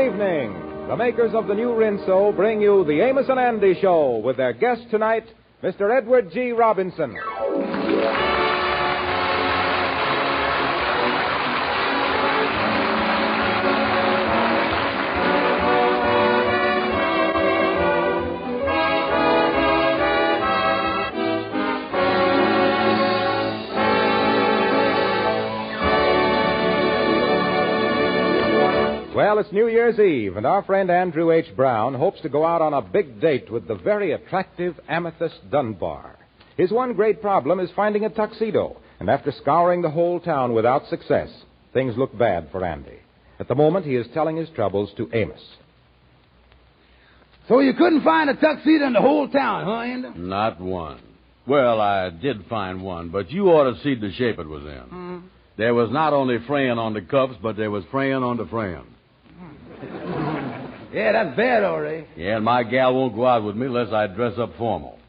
evening. The makers of the new Rinso bring you the Amos and Andy Show with their guest tonight, Mr. Edward G. Robinson. Well, it's New Year's Eve, and our friend Andrew H. Brown hopes to go out on a big date with the very attractive Amethyst Dunbar. His one great problem is finding a tuxedo, and after scouring the whole town without success, things look bad for Andy. At the moment, he is telling his troubles to Amos. So you couldn't find a tuxedo in the whole town, huh, Andy? Not one. Well, I did find one, but you ought to see the shape it was in. Mm-hmm. There was not only fraying on the cuffs, but there was fraying on the frame. Yeah, that's bad, all right. Yeah, and my gal won't go out with me unless I dress up formal.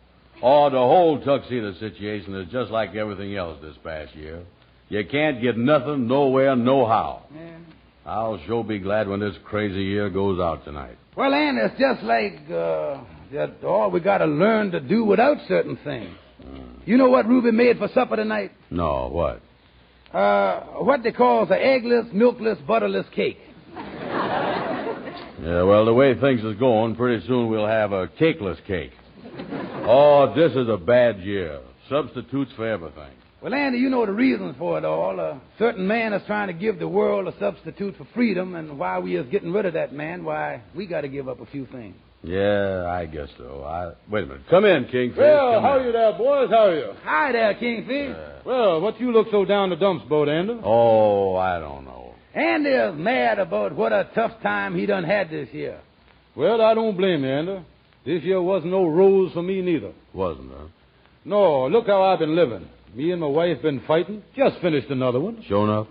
Oh, the whole tuxedo situation is just like everything else this past year. You can't get nothing, nowhere, nohow. Yeah. I'll sure be glad when this crazy year goes out tonight. Well, Andy, it's just like, we got to learn to do without certain things. You know what Ruby made for supper tonight? No, what? What they call the eggless, milkless, butterless cake. Yeah, well, the way things is going, pretty soon we'll have a cakeless cake. Oh, this is a bad year. Substitutes for everything. Well, Andy, you know the reasons for it all. A certain man is trying to give the world a substitute for freedom, and while we is getting rid of that man, why, we got to give up a few things. Yeah, I guess so. Wait a minute. Come in, Kingfish. Well, Come how in. are you there, boys? How are you? Hi there, Kingfish. Well, what you look so down the dumps boat, Andy? Oh, I don't know. Andy is mad about what a tough time he done had this year. Well, I don't blame you, Andy. This year wasn't no rose for me neither. Wasn't, huh? No, look how I've been living. Me and my wife been fighting. Just finished another one. Sure enough.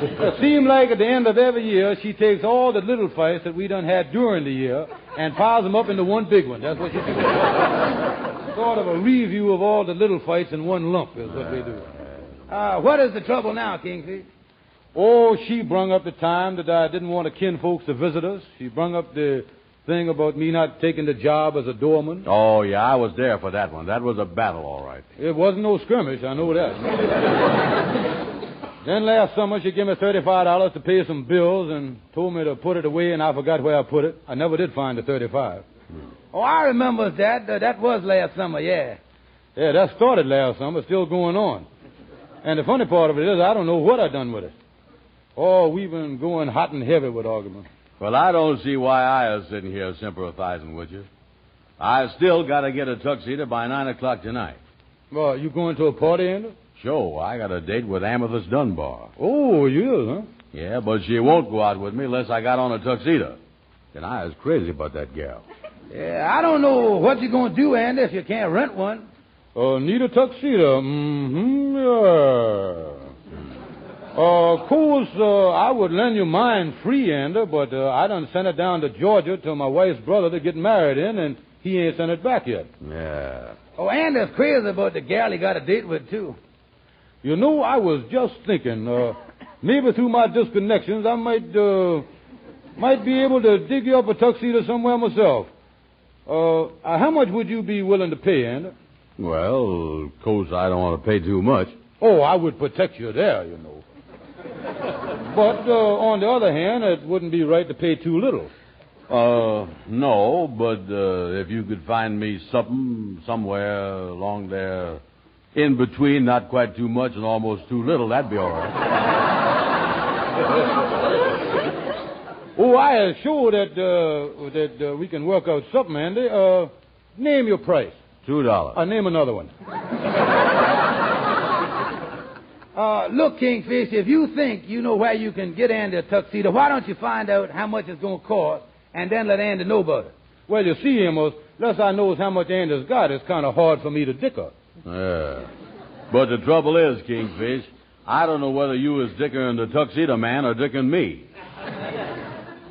It seemed like at the end of every year, she takes all the little fights that we done had during the year and piles them up into one big one. That's what she does. Sort of a review of all the little fights in one lump is what they do. What is the trouble now, Kingfish? Oh, she brung up the time that I didn't want the kinfolks to visit us. She brung up the thing about me not taking the job as a doorman. Oh, yeah, I was there for that one. That was a battle, all right. It wasn't no skirmish, I know that. Then last summer, she gave me $35 to pay some bills and told me to put it away, and I forgot where I put it. I never did find the $35. Oh, I remember that. That was last summer, yeah. Yeah, that started last summer, still going on. And the funny part of it is I don't know what I done with it. Oh, we've been going hot and heavy with argument. Well, I don't see why I is sitting here sympathizing with you. I still got to get a tuxedo by 9 o'clock tonight. Well, you going to a party, Andy? Sure, I got a date with Amethyst Dunbar. Oh, you is, huh? Yeah, but she won't go out with me unless I got on a tuxedo. And I is crazy about that gal. Yeah, I don't know what you're going to do, Andy, if you can't rent one. Need a tuxedo. Mm-hmm, yeah. Of course, I would lend you mine free, Andy, but I done sent it down to Georgia to my wife's brother to get married in, and he ain't sent it back yet. Yeah. Oh, Andy's crazy about the gal he got a date with, too. You know, I was just thinking, maybe through my disconnections, I might be able to dig you up a tuxedo somewhere myself. How much would you be willing to pay, Andy? Well, of course, I don't want to pay too much. Oh, I would protect you there, you know. But on the other hand, it wouldn't be right to pay too little. No, but if you could find me something somewhere along there in between, not quite too much and almost too little, that'd be all right. Oh, I am sure that we can work out something, Andy. Name your price. $2. Name another one. Look, Kingfish, if you think you know where you can get Andy a tuxedo, why don't you find out how much it's going to cost and then let Andy know about it? Well, you see, Amos, unless I knows how much Andy's got, it's kind of hard for me to dicker. Yeah. But the trouble is, Kingfish, I don't know whether you is dickering the tuxedo man or dickering me.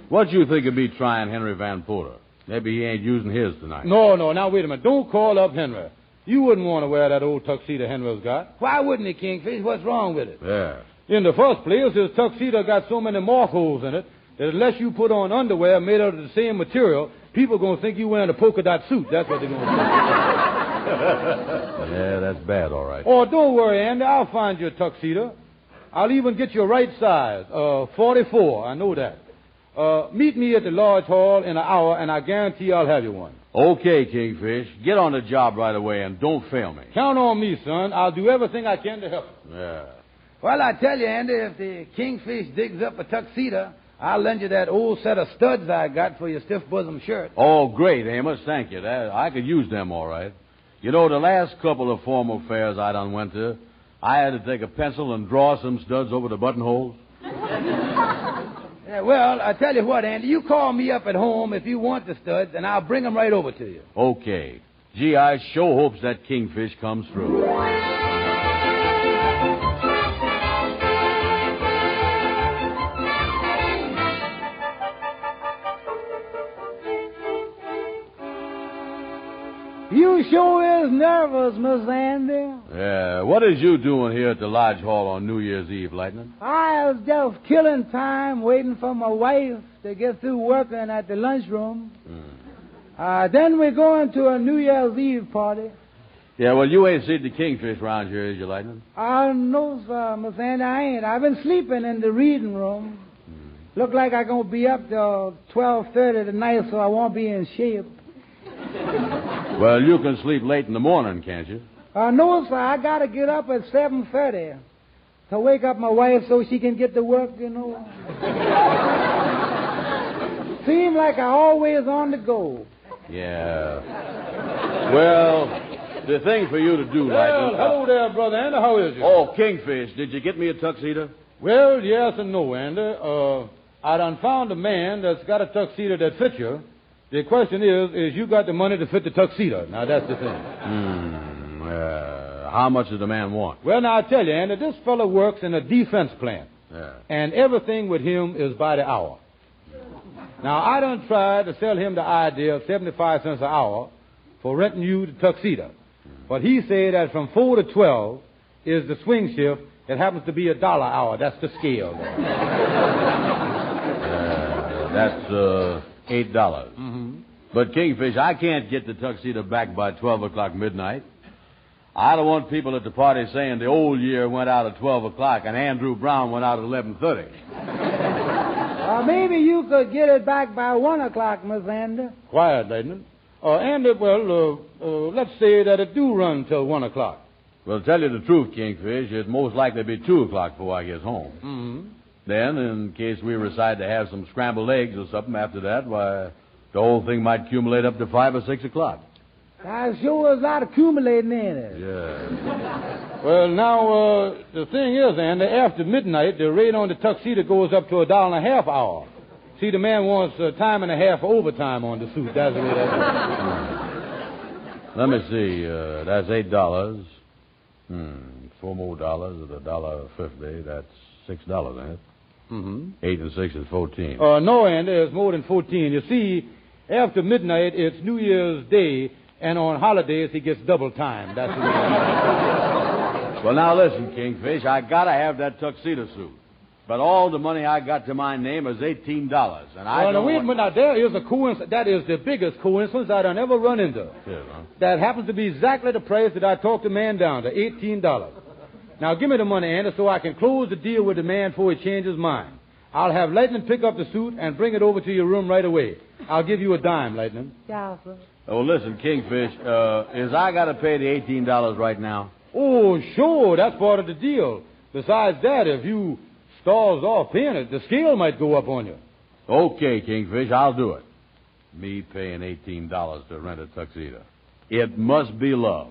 What you think of me trying Henry Van Porter? Maybe he ain't using his tonight. No, now, wait a minute. Don't call up Henry. You wouldn't want to wear that old tuxedo Henry's got. Why wouldn't he, Kingfish? What's wrong with it? Yeah. In the first place, his tuxedo got so many mark holes in it that unless you put on underwear made out of the same material, people are going to think you're wearing a polka dot suit. That's what they're going to think. Yeah, that's bad, all right. Oh, don't worry, Andy. I'll find you a tuxedo. I'll even get you a right size, 44. I know that. Meet me at the Lodge Hall in an hour, and I guarantee I'll have you one. Okay, Kingfish. Get on the job right away and don't fail me. Count on me, son. I'll do everything I can to help you. Yeah. Well, I tell you, Andy, if the Kingfish digs up a tuxedo, I'll lend you that old set of studs I got for your stiff bosom shirt. Oh, great, Amos. Thank you. I could use them, all right. You know, the last couple of formal fairs I done went to, I had to take a pencil and draw some studs over the buttonholes. Yeah, well, I tell you what, Andy, you call me up at home if you want the studs, and I'll bring them right over to you. Okay. Gee, I sure hopes that Kingfish comes through. You sure is nervous, Miss Andy. Yeah, what is you doing here at the Lodge Hall on New Year's Eve, Lightning? I was just killing time waiting for my wife to get through working at the lunchroom. Then we're going to a New Year's Eve party. Yeah, well, you ain't seen the Kingfish round here, is you, Lightning? No, sir, Miss Andy, I ain't. I've been sleeping in the reading room. Look like I'm going to be up till 12:30 tonight, so I won't be in shape. Well, you can sleep late in the morning, can't you? No, sir, I got to get up at 7:30 to wake up my wife so she can get to work, you know. Seem like I always on the go. Yeah. Well, the thing for you to do, Lightning... Well, hello there, Brother Andy. How is you? Oh, Kingfish, did you get me a tuxedo? Well, yes and no, Andy. I done found a man that's got a tuxedo that fits you. The question is you got the money to fit the tuxedo? Now, that's the thing. How much does the man want? Well, now, I tell you, Andy, this fellow works in a defense plant. Yeah. And everything with him is by the hour. Now, I done tried to sell him the idea of 75 cents an hour for renting you the tuxedo. But he said that from 4 to 12 is the swing shift. It happens to be $1 an hour. That's the scale. That's $8. Mm-hmm. But, Kingfish, I can't get the tuxedo back by 12 o'clock midnight. I don't want people at the party saying the old year went out at 12 o'clock and Andrew Brown went out at 11:30. Maybe you could get it back by 1 o'clock, Miss Andy. Quiet, Lightning. Andy, well, let's say that it do run till 1 o'clock. Well, to tell you the truth, Kingfish, it'd most likely be 2 o'clock before I get home. Mm-hmm. Then, in case we decide to have some scrambled eggs or something after that, why, the whole thing might accumulate up to 5 or 6 o'clock. I sure is not accumulating in it. Yeah. Well, now, the thing is, Andy, after midnight, the rate on the tuxedo goes up to $1.50 an hour. See, the man wants time and a half overtime on the suit. That's the way that is. Let me see. That's $8. $4 more dollars at $1.50. That's $6, ain't it? Mm-hmm. 8 and 6 is 14. No, Andy, it's more than 14. You see, after midnight, it's New Year's Day, and on holidays, he gets double time. That's the way it is. Well, now listen, Kingfish, I gotta have that tuxedo suit. But all the money I got to my name is $18, and I don't wait a want... minute. Now, there is a coincidence. That is the biggest coincidence I'd ever run into. Yeah, huh? That happens to be exactly the price that I talked the man down to, $18. Now, give me the money, Andy, so I can close the deal with the man before he changes his mind. I'll have Lightning pick up the suit and bring it over to your room right away. I'll give you a dime, Lightning. Yeah, sir. Oh, listen, Kingfish, is I gotta pay the $18 right now? Oh, sure, that's part of the deal. Besides that, if you stalls off paying it, the scale might go up on you. Okay, Kingfish, I'll do it. Me paying $18 to rent a tuxedo. It must be love.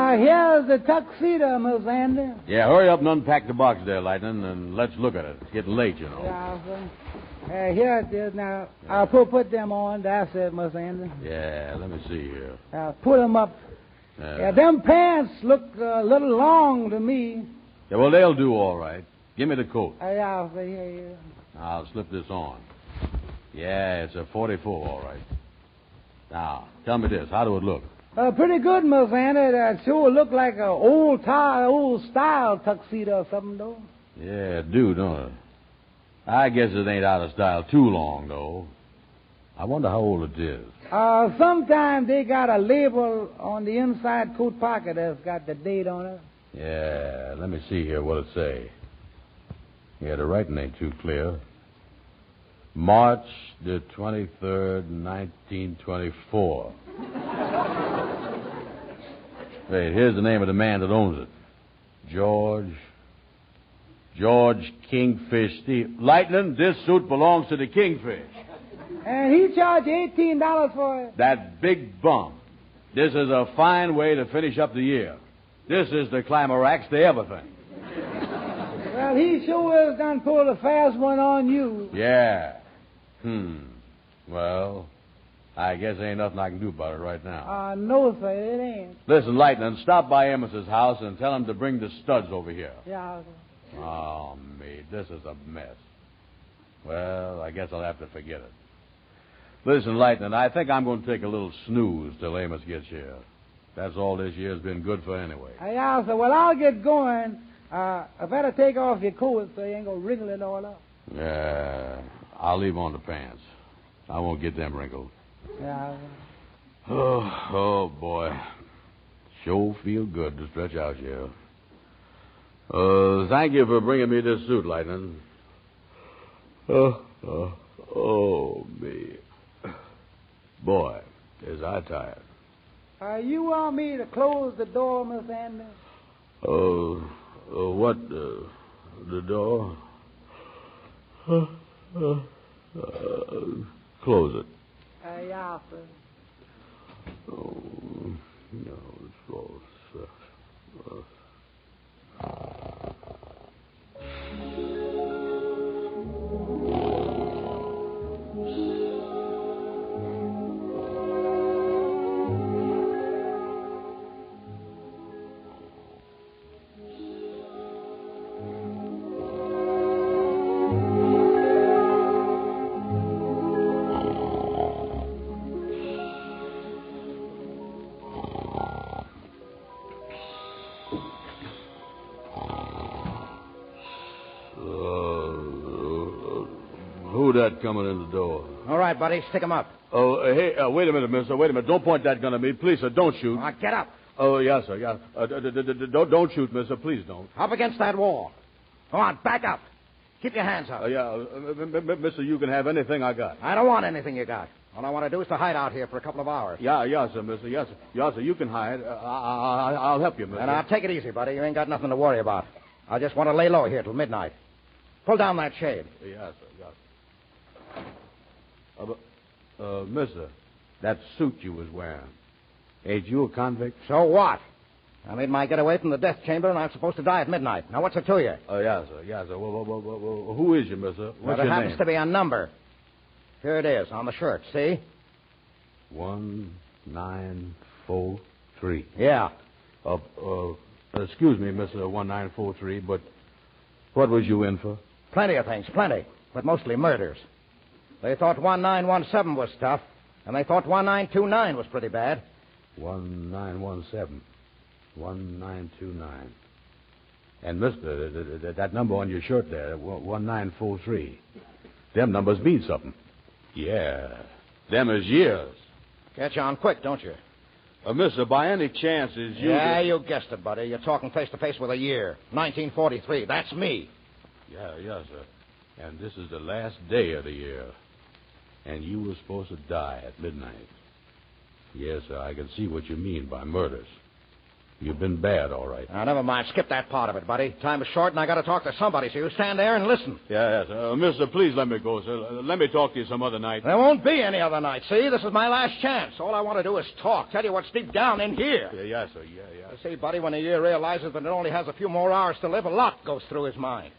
Here's the tuxedo, Miss Andy. Yeah, hurry up and unpack the box there, Lightning, and let's look at it. It's getting late, you know. Yeah, sir. Here it is now. I'll put them on. That's it, Miss Andy. Yeah, let me see here. Put them up. Yeah, them pants look a little long to me. Yeah, well, they'll do all right. Give me the coat. Yeah, here. I'll slip this on. Yeah, it's a 44, all right. Now, tell me this. How do it look? Pretty good, Miss Anna. That sure look like an old style tuxedo or something, though. Yeah, it do, don't it? I guess it ain't out of style too long, though. I wonder how old it is. Sometimes they got a label on the inside coat pocket that's got the date on it. Yeah, let me see here what it say. Yeah, the writing ain't too clear. March the 23rd, 1924. Wait, here's the name of the man that owns it. George Kingfish Steve. Lightning, this suit belongs to the Kingfish. And he charged $18 for it. That big bum. This is a fine way to finish up the year. This is the climax to everything. Well, he sure is done pulled a fast one on you. Yeah. Well, I guess ain't nothing I can do about it right now. No, sir, it ain't. Listen, Lightning, stop by Amos's house and tell him to bring the studs over here. Yeah, sir. Oh, me, this is a mess. Well, I guess I'll have to forget it. Listen, Lightning, I think I'm going to take a little snooze till Amos gets here. That's all this year's been good for anyway. Yeah, sir. Well, I'll get going. I better take off your coat so you ain't going to wrinkle it all up. Yeah, I'll leave on the pants. I won't get them wrinkled. Yeah. Oh, boy. Sure feel good to stretch out here. Thank you for bringing me this suit, Lightning. Oh, me. Boy, is I tired. You want me to close the door, Miss Andy? What? The door? Close it. Yeah, sir. Oh, no, it's closed. Who that coming in the door? All right, buddy, stick him up. Oh, hey, wait a minute, mister. Wait a minute. Don't point that gun at me. Please, sir, don't shoot. Get up. Oh, yes, sir, yes. Don't shoot, mister. Please don't. Up against that wall. Come on, back up. Keep your hands up. Mister, you can have anything I got. I don't want anything you got. All I want to do is to hide out here for a couple of hours. Yeah, sir, mister. Yes, sir. Yes, sir, you can hide. I'll help you, mister. And take it easy, buddy. You ain't got nothing to worry about. I just want to lay low here till midnight. Pull down that shade. Yes, sir, yes. Mister, that suit you was wearing, ain't you a convict? So what? I made my getaway from the death chamber, and I'm supposed to die at midnight. Now, what's it to you? Yes, sir. Well, who is you, mister? What's there your happens name? to be a number. Here it is, on the shirt, see? 1943. Yeah. Excuse me, Mr. 1943, but what was you in for? Plenty of things, plenty, but mostly murders. They thought 1917 was tough, and they thought 1929 was pretty bad. 1917. 1929. And, mister, that number on your shirt there, 1943. Them numbers mean something. Yeah. Them is years. Catch on quick, don't you? Mister, by any chance is you... Yeah, you guessed it, buddy. You're talking face to face with a year. 1943. That's me. Yeah, sir. And this is the last day of the year. And you were supposed to die at midnight. Yes, sir, I can see what you mean by murders. You've been bad, all right. Now, never mind. Skip that part of it, buddy. Time is short, and I got to talk to somebody, so you stand there and listen. Yes, mister, please let me go, sir. Let me talk to you some other night. There won't be any other night, see? This is my last chance. All I want to do is talk, tell you what's deep down in here. Yes, sir, yeah. You see, buddy, when a year realizes that it only has a few more hours to live, a lot goes through his mind.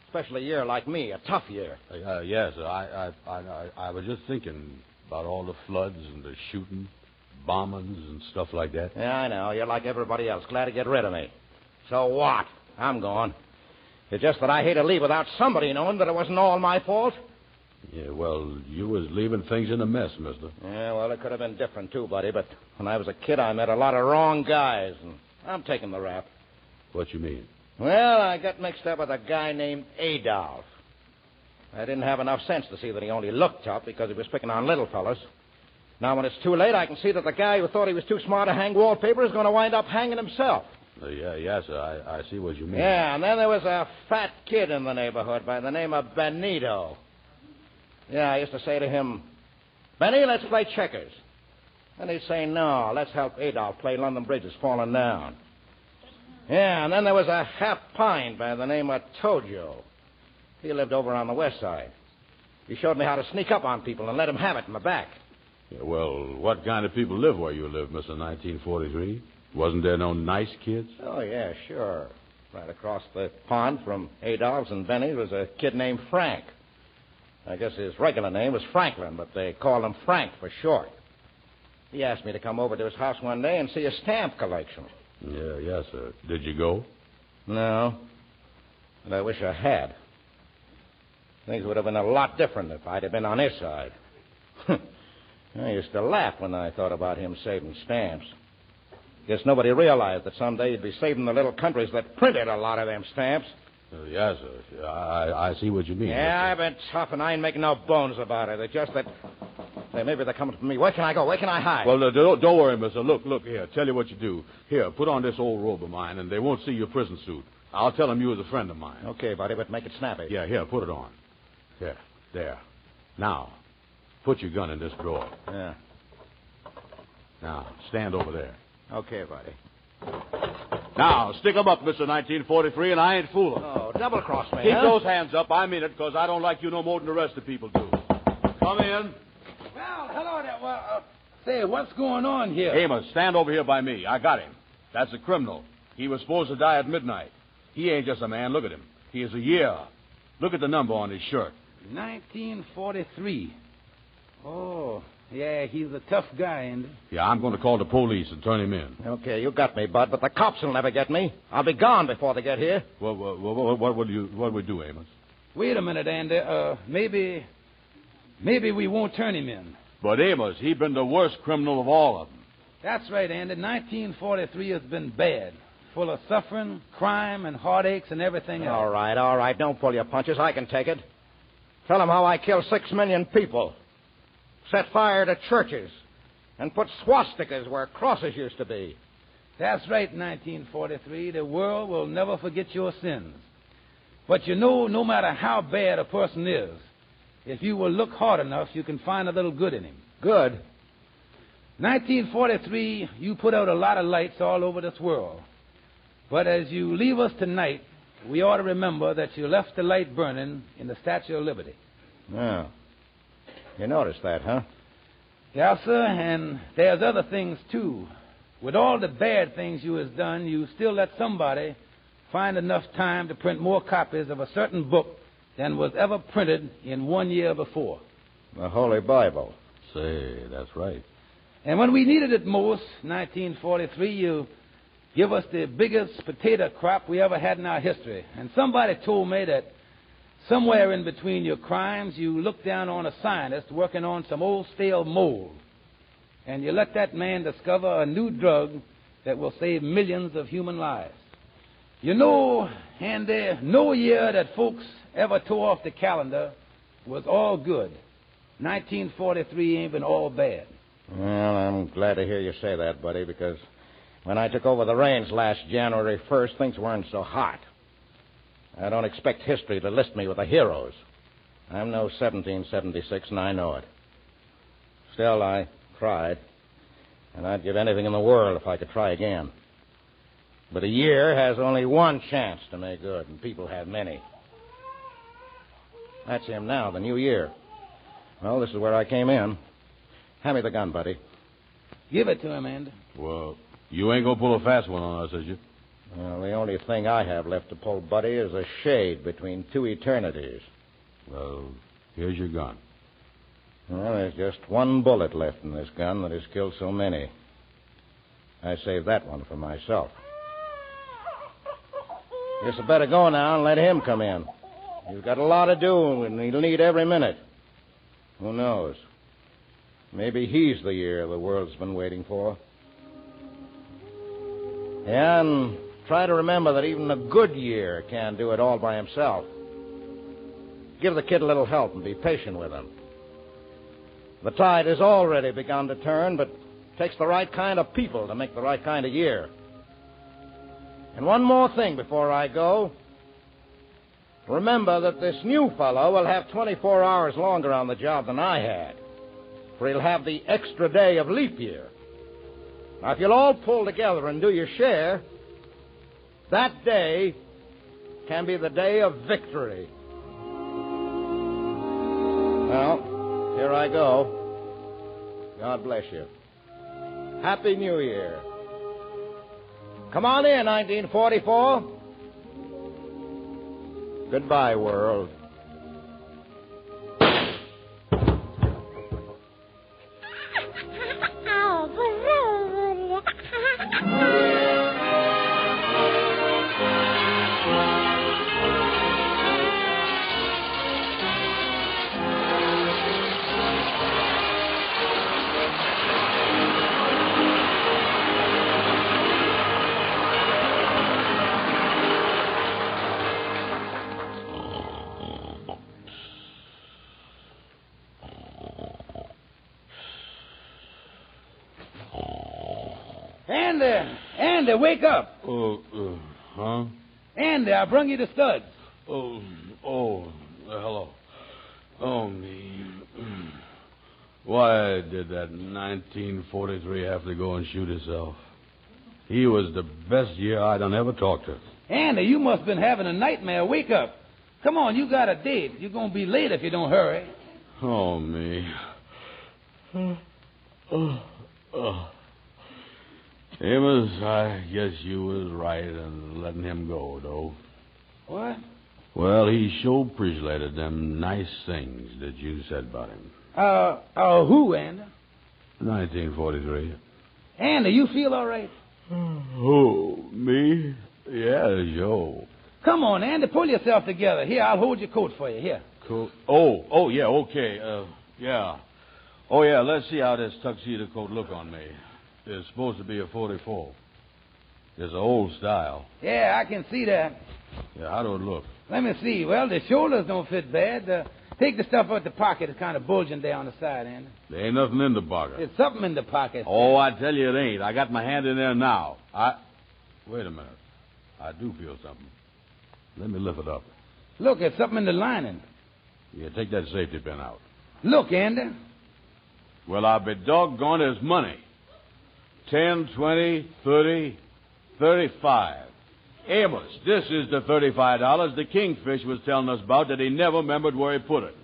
Especially a year like me, a tough year. Yes, sir. I was just thinking about all the floods and the shooting, bombings and stuff like that. Yeah, I know. You're like everybody else, glad to get rid of me. So what? I'm gone. It's just that I hate to leave without somebody knowing that it wasn't all my fault. Yeah, well, you was leaving things in a mess, mister. Yeah, well, it could have been different, too, buddy, but when I was a kid, I met a lot of wrong guys, and I'm taking the rap. What you mean? Well, I got mixed up with a guy named Adolf. I didn't have enough sense to see that he only looked tough because he was picking on little fellas. Now, when it's too late, I can see that the guy who thought he was too smart to hang wallpaper is going to wind up hanging himself. Yes, sir. I see what you mean. Yeah, and then there was a fat kid in the neighborhood by the name of Benito. Yeah, I used to say to him, Benny, let's play checkers. And he'd say, no, let's help Adolf play London Bridge is falling down. Yeah, and then there was a half pine by the name of Tojo. He lived over on the west side. He showed me how to sneak up on people and let them have it in the back. Yeah, well, what kind of people live where you live, Mr. 1943? Wasn't there no nice kids? Oh, yeah, sure. Right across the pond from Adolph's and Benny's was a kid named Frank. I guess his regular name was Franklin, but they called him Frank for short. He asked me to come over to his house one day and see his stamp collection. Yes, sir. Did you go? No, but I wish I had. Things would have been a lot different if I'd have been on his side. I used to laugh when I thought about him saving stamps. Guess nobody realized that someday he'd be saving the little countries that printed a lot of them stamps. Yes, sir. I see what you mean. Yeah, I've been tough, and I ain't making no bones about it. It's just that... Hey, maybe they're coming for me. Where can I go? Where can I hide? Well, don't worry, mister. Look here. Tell you what you do. Here, put on this old robe of mine, and they won't see your prison suit. I'll tell them you was a friend of mine. Okay, buddy, but make it snappy. Yeah, here, put it on. Here, there. Now, put your gun in this drawer. Yeah. Now, stand over there. Okay, buddy. Now, stick 'em up, Mr. 1943, and I ain't fooling. Oh, double-cross me, Keep huh? those hands up. I mean it, because I don't like you no more than the rest of people do. Come in. Well, hello there. Well, say, what's going on here? Amos, stand over here by me. I got him. That's a criminal. He was supposed to die at midnight. He ain't just a man. Look at him. He is a year. Look at the number on his shirt. 1943. Oh, yeah, he's a tough guy, Andy. Yeah, I'm going to call the police and turn him in. Okay, you got me, Bud, but the cops will never get me. I'll be gone before they get here. What would we do, Amos? Wait a minute, Andy. Maybe we won't turn him in. But Amos, he been the worst criminal of all of them. That's right, Andy. 1943 has been bad. Full of suffering, crime, and heartaches and everything else. All right. Don't pull your punches. I can take it. Tell them how I killed 6 million people, set fire to churches, and put swastikas where crosses used to be. That's right, 1943. The world will never forget your sins. But you know, no matter how bad a person is, if you will look hard enough, you can find a little good in him. Good? 1943, you put out a lot of lights all over this world. But as you leave us tonight, we ought to remember that you left the light burning in the Statue of Liberty. Yeah. You noticed that, huh? Yes, sir, and there's other things, too. With all the bad things you has done, you still let somebody find enough time to print more copies of a certain book than was ever printed in 1 year before. The Holy Bible. Say, that's right. And when we needed it most, 1943, you give us the biggest potato crop we ever had in our history. And somebody told me that somewhere in between your crimes, you looked down on a scientist working on some old stale mold. And you let that man discover a new drug that will save millions of human lives. You know, Andy, no year that folks ever tore off the calendar was all good. 1943 ain't been all bad. Well, I'm glad to hear you say that, buddy, because when I took over the reins last January 1st, things weren't so hot. I don't expect history to list me with the heroes. I'm no 1776, and I know it. Still, I tried, and I'd give anything in the world if I could try again. But a year has only one chance to make good, and people have many. That's him now, the new year. Well, this is where I came in. Hand me the gun, buddy. Give it to him, Andy. Well, you ain't going to pull a fast one on us, is you? Well, the only thing I have left to pull, buddy, is a shade between two eternities. Well, here's your gun. Well, there's just one bullet left in this gun that has killed so many. I saved that one for myself. Guess I better go now and let him come in. He's got a lot to do, and he'll need every minute. Who knows? Maybe he's the year the world's been waiting for. Yeah, and try to remember that even a good year can't do it all by himself. Give the kid a little help and be patient with him. The tide has already begun to turn, but it takes the right kind of people to make the right kind of year. And one more thing before I go. Remember that this new fellow will have 24 hours longer on the job than I had, for he'll have the extra day of leap year. Now, if you'll all pull together and do your share, that day can be the day of victory. Well, here I go. God bless you. Happy New Year. Come on in, 1944. Goodbye, world. Andy, wake up. Huh? Andy, I brung you the studs. Hello. Oh, me. Why did that 1943 have to go and shoot himself? He was the best year I done ever talked to. Andy, you must have been having a nightmare. Wake up. Come on, you got a date. You're going to be late if you don't hurry. Oh, me. Amos, I guess you was right in letting him go, though. What? Well, he sure appreciated them nice things that you said about him. Who, Andy? 1943. Andy, you feel all right? Oh, me? Yeah, sure. Come on, Andy, pull yourself together. Here, I'll hold your coat for you. Here. Coat? Oh, yeah, okay. Yeah. Oh, yeah, let's see how this tuxedo coat look on me. It's supposed to be a 44. It's an old style. Yeah, I can see that. Yeah, how do it look? Let me see. Well, the shoulders don't fit bad. Take the stuff out the pocket. It's kind of bulging down the side, Andy. There ain't nothing in the pocket. There's something in the pocket. Oh, I tell you it ain't. I got my hand in there now. Wait a minute. I do feel something. Let me lift it up. Look, there's something in the lining. Yeah, take that safety pin out. Look, Andy. Well, I'll be doggone his money. 10, 20, 30, 35. Amos, this is the $35 the Kingfish was telling us about that he never remembered where he put it.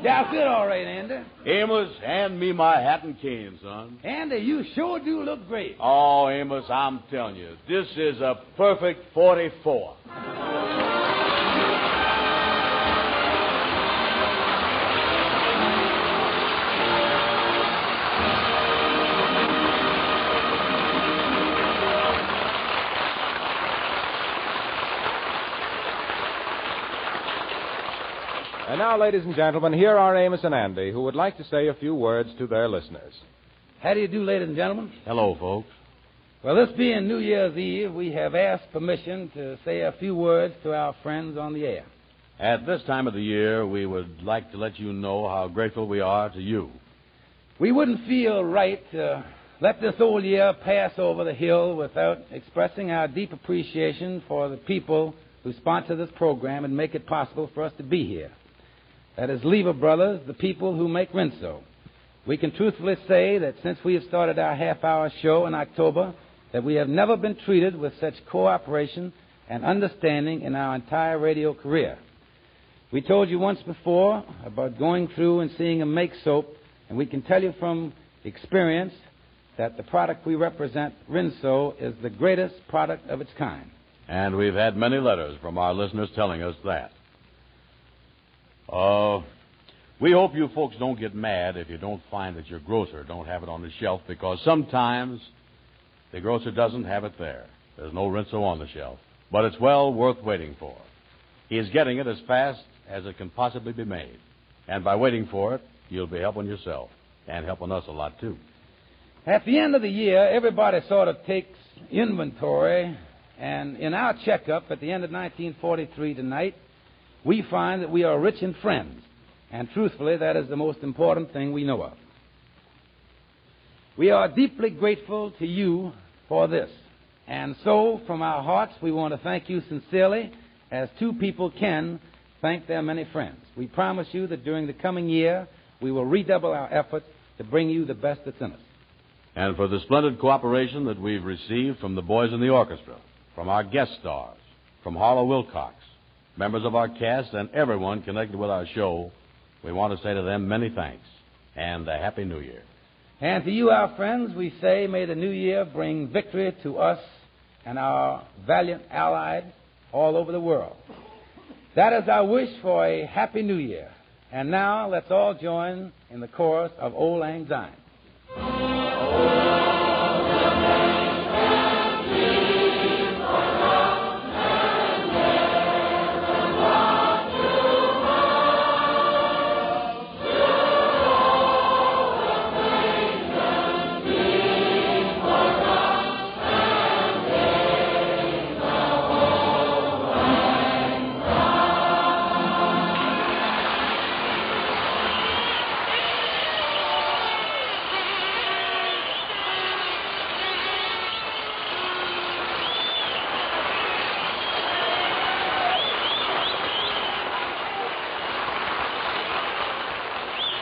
That's it, all right, Andy. Amos, hand me my hat and cane, son. Andy, you sure do look great. Oh, Amos, I'm telling you, this is a perfect 44. And now, ladies and gentlemen, here are Amos and Andy, who would like to say a few words to their listeners. How do you do, ladies and gentlemen? Hello, folks. Well, this being New Year's Eve, we have asked permission to say a few words to our friends on the air. At this time of the year, we would like to let you know how grateful we are to you. We wouldn't feel right to let this old year pass over the hill without expressing our deep appreciation for the people who sponsor this program and make it possible for us to be here. That is Lever Brothers, the people who make Rinso. We can truthfully say that since we have started our half-hour show in October, that we have never been treated with such cooperation and understanding in our entire radio career. We told you once before about going through and seeing a make soap, and we can tell you from experience that the product we represent, Rinso, is the greatest product of its kind. And we've had many letters from our listeners telling us that. We hope you folks don't get mad if you don't find that your grocer don't have it on the shelf, because sometimes the grocer doesn't have it there. There's no Rinso on the shelf. But it's well worth waiting for. He is getting it as fast as it can possibly be made. And by waiting for it, you'll be helping yourself and helping us a lot, too. At the end of the year, everybody sort of takes inventory, and in our checkup at the end of 1943 tonight, we find that we are rich in friends, and truthfully, that is the most important thing we know of. We are deeply grateful to you for this, and so from our hearts, we want to thank you sincerely, as two people can thank their many friends. We promise you that during the coming year, we will redouble our efforts to bring you the best that's in us. And for the splendid cooperation that we've received from the boys in the orchestra, from our guest stars, from Harlow Wilcox, members of our cast, and everyone connected with our show, we want to say to them many thanks and a Happy New Year. And to you, our friends, we say, may the new year bring victory to us and our valiant allies all over the world. That is our wish for a Happy New Year. And now, let's all join in the chorus of Old Lang Syne.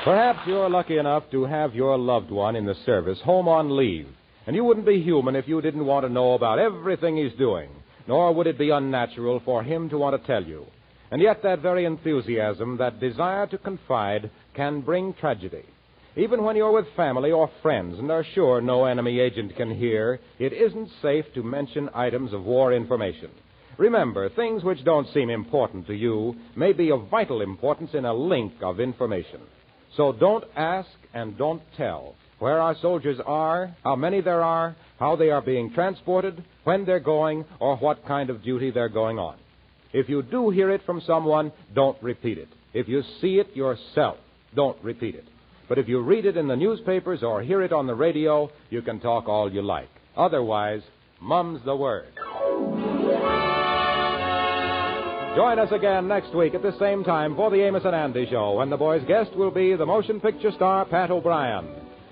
Perhaps you're lucky enough to have your loved one in the service home on leave, and you wouldn't be human if you didn't want to know about everything he's doing, nor would it be unnatural for him to want to tell you. And yet that very enthusiasm, that desire to confide, can bring tragedy. Even when you're with family or friends and are sure no enemy agent can hear, it isn't safe to mention items of war information. Remember, things which don't seem important to you may be of vital importance in a link of information. So don't ask and don't tell where our soldiers are, how many there are, how they are being transported, when they're going, or what kind of duty they're going on. If you do hear it from someone, don't repeat it. If you see it yourself, don't repeat it. But if you read it in the newspapers or hear it on the radio, you can talk all you like. Otherwise, mum's the word. Join us again next week at the same time for the Amos and Andy Show, when the boys' guest will be the motion picture star Pat O'Brien.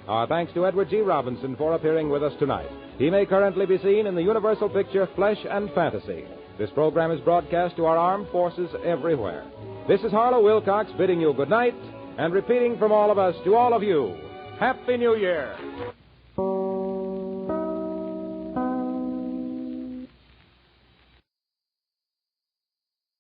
Our thanks to Edward G. Robinson for appearing with us tonight. He may currently be seen in the Universal picture Flesh and Fantasy. This program is broadcast to our armed forces everywhere. This is Harlow Wilcox bidding you good night and repeating from all of us to all of you, Happy New Year!